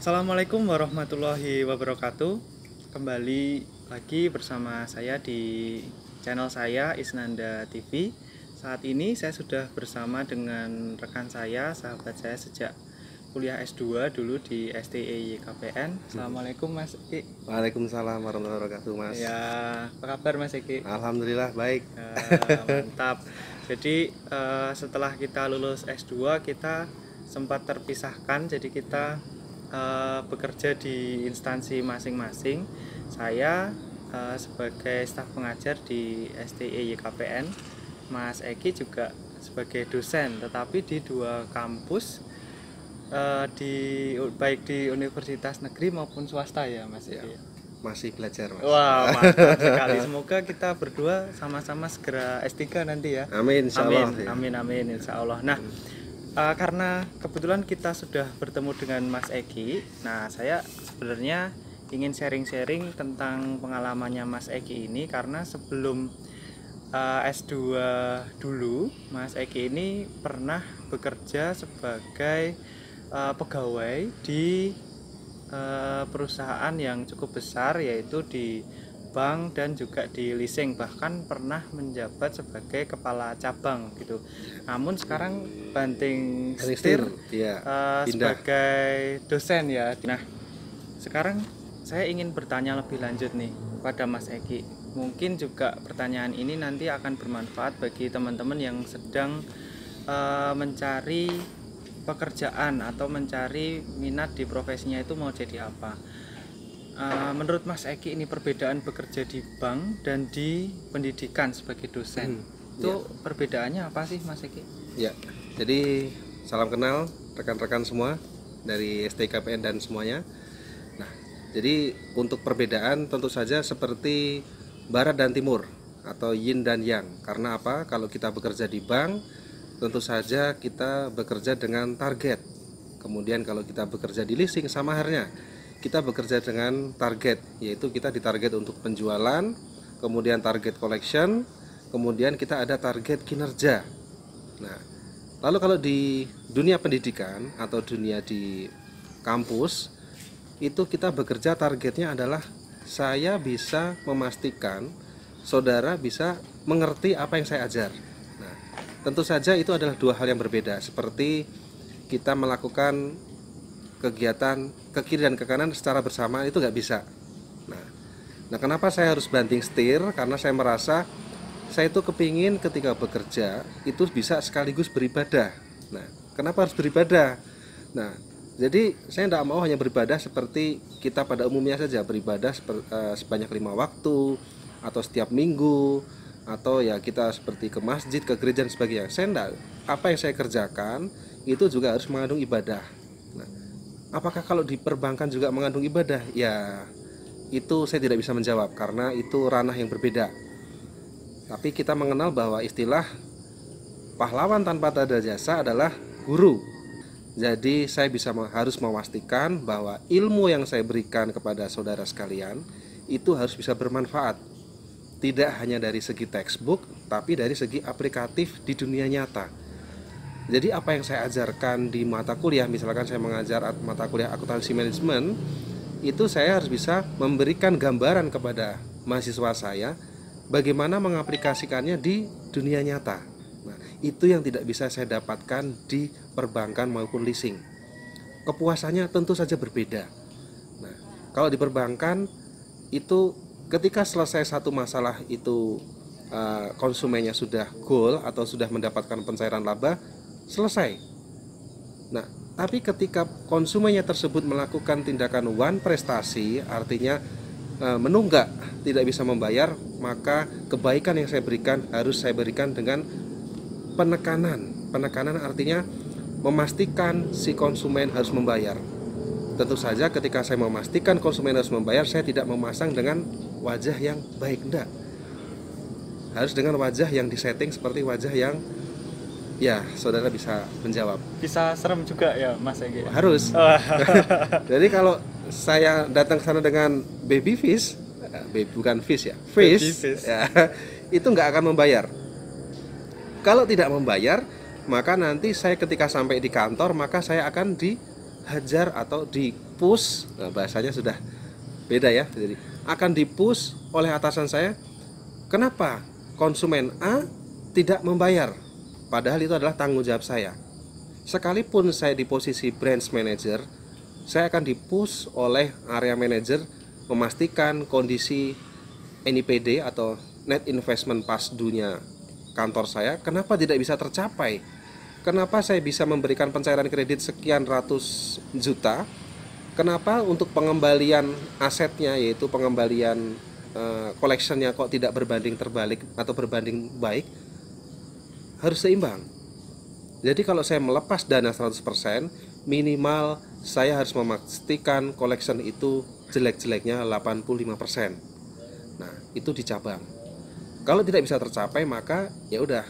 Assalamualaikum warahmatullahi wabarakatuh. Kembali lagi bersama saya di channel saya Isnanda TV. Saat ini saya sudah bersama dengan rekan saya, sahabat saya sejak kuliah S2 dulu di STI YKPN. Assalamualaikum Mas Eki. Waalaikumsalam warahmatullahi wabarakatuh, Mas. Ya, apa kabar Mas Eki? Alhamdulillah baik. Mantap. Jadi setelah kita lulus S2 kita sempat terpisahkan. Jadi kita bekerja di instansi masing-masing. Saya sebagai staf pengajar di STI YKPN, Mas Eki juga sebagai dosen, tetapi di dua kampus, baik di universitas negeri maupun swasta ya Mas Eki. Masih belajar, Mas. Wah, mantap sekali. Semoga kita berdua sama-sama segera S3 nanti ya. Amin, insyaallah. Amin, insya Allah. Nah, karena kebetulan kita sudah bertemu dengan Mas Eki, nah saya sebenarnya ingin sharing-sharing tentang pengalamannya Mas Eki ini, karena sebelum S2 dulu Mas Eki ini pernah bekerja sebagai pegawai di perusahaan yang cukup besar, yaitu di bank dan juga di leasing, bahkan pernah menjabat sebagai kepala cabang gitu. Namun sekarang banting setir sebagai dosen ya. Nah, sekarang saya ingin bertanya lebih lanjut nih pada Mas Eki. Mungkin juga pertanyaan ini nanti akan bermanfaat bagi teman-teman yang sedang mencari pekerjaan atau mencari minat di profesinya itu mau jadi apa. Menurut Mas Eki ini perbedaan bekerja di bank dan di pendidikan sebagai dosen itu perbedaannya apa sih Mas Eki? Ya, jadi salam kenal rekan-rekan semua dari STKPN dan semuanya. Nah, jadi untuk perbedaan tentu saja seperti barat dan timur atau yin dan yang. Karena apa? Kalau kita bekerja di bank, tentu saja kita bekerja dengan target. Kemudian kalau kita bekerja di leasing sama halnya, kita bekerja dengan target, yaitu kita ditarget untuk penjualan, kemudian target collection, kemudian kita ada target kinerja. Nah, lalu kalau di dunia pendidikan atau dunia di kampus, itu kita bekerja targetnya adalah saya bisa memastikan saudara bisa mengerti apa yang saya ajar. Nah, tentu saja itu adalah dua hal yang berbeda, seperti kita melakukan kegiatan ke kiri dan ke kanan secara bersamaan, itu nggak bisa. Nah, kenapa saya harus banting setir? Karena saya merasa saya itu kepingin ketika bekerja itu bisa sekaligus beribadah. Nah, kenapa harus beribadah? Nah, jadi saya tidak mau hanya beribadah seperti kita pada umumnya saja, beribadah sebanyak 5 waktu atau setiap minggu, atau ya kita seperti ke masjid, ke gereja dan sebagainya. Saya tidak. Apa yang saya kerjakan itu juga harus mengandung ibadah. Nah, apakah kalau di perbankan juga mengandung ibadah? Ya, itu saya tidak bisa menjawab karena itu ranah yang berbeda. Tapi kita mengenal bahwa istilah pahlawan tanpa tanda jasa adalah guru. Jadi saya harus memastikan bahwa ilmu yang saya berikan kepada saudara sekalian itu harus bisa bermanfaat. Tidak hanya dari segi textbook, tapi dari segi aplikatif di dunia nyata. Jadi apa yang saya ajarkan di mata kuliah, misalkan saya mengajar mata kuliah akuntansi manajemen, itu saya harus bisa memberikan gambaran kepada mahasiswa saya bagaimana mengaplikasikannya di dunia nyata. Nah, itu yang tidak bisa saya dapatkan di perbankan maupun leasing. Kepuasannya tentu saja berbeda. Nah, kalau di perbankan itu ketika selesai satu masalah itu konsumennya sudah goal atau sudah mendapatkan pencairan laba, selesai. Nah, tapi ketika konsumennya tersebut melakukan tindakan one prestasi, artinya menunggak, tidak bisa membayar, maka kebaikan yang saya berikan harus saya berikan dengan penekanan. Penekanan artinya memastikan si konsumen harus membayar. Tentu saja ketika saya memastikan konsumen harus membayar, saya tidak memasang dengan wajah yang baik, enggak. Harus dengan wajah yang disetting seperti wajah yang ya, saudara bisa menjawab. Bisa serem juga ya Mas Eki? Harus. Jadi kalau saya datang ke sana dengan baby fish, bukan fish ya, fish. Ya, itu nggak akan membayar. Kalau tidak membayar, maka nanti saya ketika sampai di kantor, maka saya akan dihajar atau dipush, nah bahasanya sudah beda ya. Jadi akan dipush oleh atasan saya. Kenapa konsumen A tidak membayar? Padahal itu adalah tanggung jawab saya. Sekalipun saya di posisi branch manager, saya akan dipush oleh area manager memastikan kondisi NIPD atau net investment past due-nya kantor saya kenapa tidak bisa tercapai. Kenapa saya bisa memberikan pencairan kredit sekian ratus juta? Kenapa untuk pengembalian asetnya, yaitu pengembalian collectionnya kok tidak berbanding terbalik atau berbanding baik? Harus seimbang. Jadi kalau saya melepas dana 100%, minimal saya harus memastikan collection itu jelek-jeleknya 85%. Nah, itu di cabang. Kalau tidak bisa tercapai, maka ya udah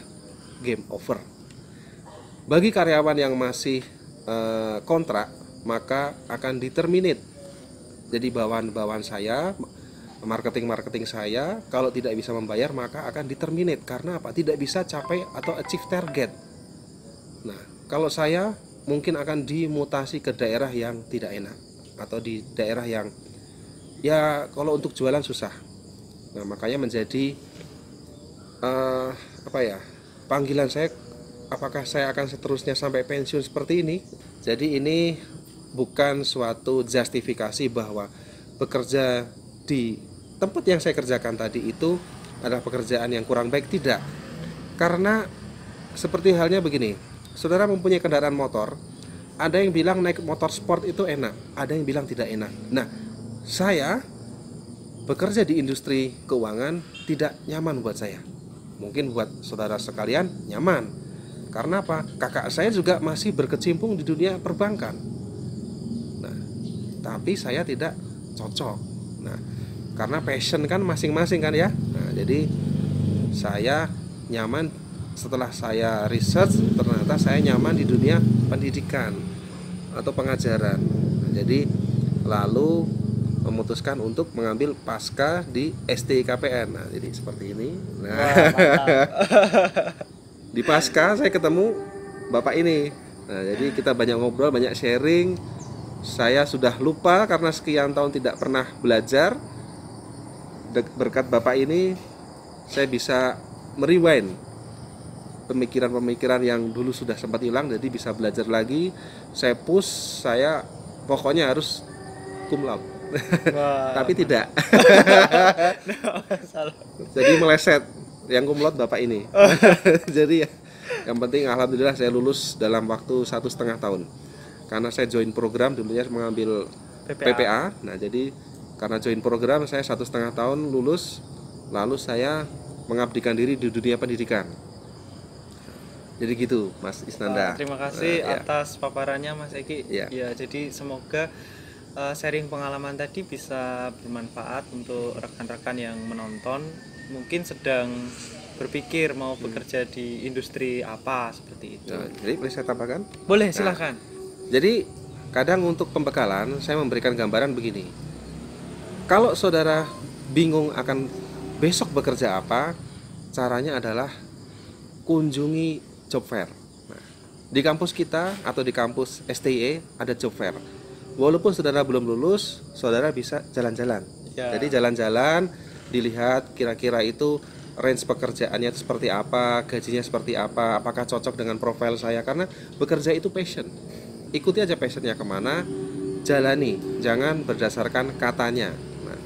game over. Bagi karyawan yang masih kontrak, maka akan diterminate. Jadi bawahan-bawahan saya, marketing saya, kalau tidak bisa membayar maka akan diterminate. Karena apa? Tidak bisa capai atau achieve target. Nah, kalau saya mungkin akan dimutasi ke daerah yang tidak enak, atau di daerah yang ya kalau untuk jualan susah. Nah, makanya menjadi panggilan saya, apakah saya akan seterusnya sampai pensiun seperti ini. Jadi ini bukan suatu justifikasi bahwa bekerja di tempat yang saya kerjakan tadi itu adalah pekerjaan yang kurang baik, tidak. Karena seperti halnya begini, saudara mempunyai kendaraan motor, ada yang bilang naik motor sport itu enak, ada yang bilang tidak enak. Nah, saya bekerja di industri keuangan tidak nyaman buat saya. Mungkin buat saudara sekalian nyaman. Karena apa? Kakak saya juga masih berkecimpung di dunia perbankan. Nah, tapi saya tidak cocok. Nah, karena passion kan masing-masing kan ya. Nah, jadi saya nyaman, setelah saya research ternyata saya nyaman di dunia pendidikan atau pengajaran. Nah, jadi lalu memutuskan untuk mengambil pasca di STIKPN. Nah, jadi seperti ini. Nah, di pasca saya ketemu Bapak ini. Nah, jadi kita banyak ngobrol, banyak sharing. Saya sudah lupa karena sekian tahun tidak pernah belajar. Berkat Bapak ini saya bisa merewind pemikiran-pemikiran yang dulu sudah sempat hilang, jadi bisa belajar lagi. Saya push, saya pokoknya harus cum laude. Tapi tidak. Jadi meleset. Yang cum laude Bapak ini. Jadi ya, yang penting alhamdulillah saya lulus dalam waktu 1,5 tahun. Karena saya join program, dulunya mengambil PPA. Nah, jadi karena join program saya 1,5 tahun lulus. Lalu saya mengabdikan diri di dunia pendidikan. Jadi gitu, Mas Isnanda. Terima kasih atas paparannya, Mas Eki. Ya, jadi semoga sharing pengalaman tadi bisa bermanfaat untuk rekan-rekan yang menonton, mungkin sedang berpikir mau bekerja di industri apa seperti itu. Nah, jadi boleh saya tambahkan? Boleh, silahkan. Jadi kadang untuk pembekalan saya memberikan gambaran begini. Kalau saudara bingung akan besok bekerja apa, caranya adalah kunjungi job fair. Nah, di kampus kita atau di kampus STIE ada job fair. Walaupun saudara belum lulus, saudara bisa jalan-jalan. Ya. Jadi jalan-jalan, dilihat kira-kira itu range pekerjaannya itu seperti apa, gajinya seperti apa, apakah cocok dengan profil saya. Karena bekerja itu passion. Ikuti aja passionnya kemana, jalani, jangan berdasarkan katanya. Nah,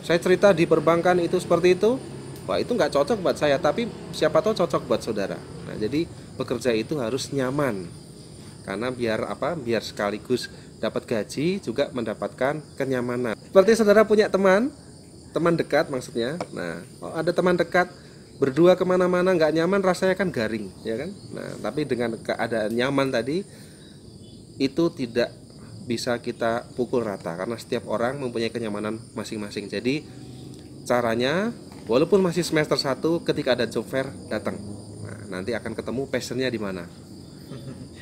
saya cerita di perbankan itu seperti itu, wah itu nggak cocok buat saya, tapi siapa tahu cocok buat saudara. Nah, jadi bekerja itu harus nyaman, karena biar apa? Biar sekaligus dapat gaji juga mendapatkan kenyamanan. Seperti saudara punya teman dekat maksudnya. Nah, kalau ada teman dekat berdua kemana-mana nggak nyaman, rasanya kan garing, ya kan? Nah, tapi dengan keadaan nyaman tadi itu tidak bisa kita pukul rata, karena setiap orang mempunyai kenyamanan masing-masing. Jadi caranya, walaupun masih semester 1, ketika ada job fair datang. Nah, nanti akan ketemu passionnya di mana.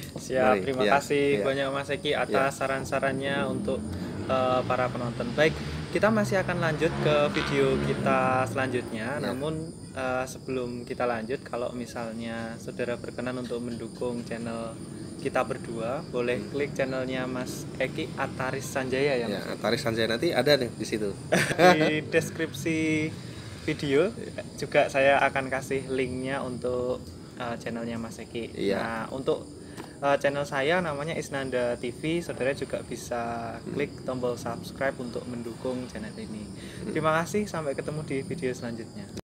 Siap, terima kasih banyak Mas Eki atas saran-sarannya untuk para penonton. Baik, kita masih akan lanjut ke video kita selanjutnya. Namun sebelum kita lanjut, kalau misalnya saudara berkenan untuk mendukung channel kita berdua, boleh klik channelnya Mas Eki Ataris Sanjaya ya, Mas? Ya, Ataris Sanjaya nanti ada nih di situ. Di deskripsi video juga saya akan kasih linknya untuk channelnya Mas Eki. Iya. Nah, untuk channel saya namanya Isnanda TV, saudara juga bisa klik tombol subscribe untuk mendukung channel ini. Terima kasih, sampai ketemu di video selanjutnya.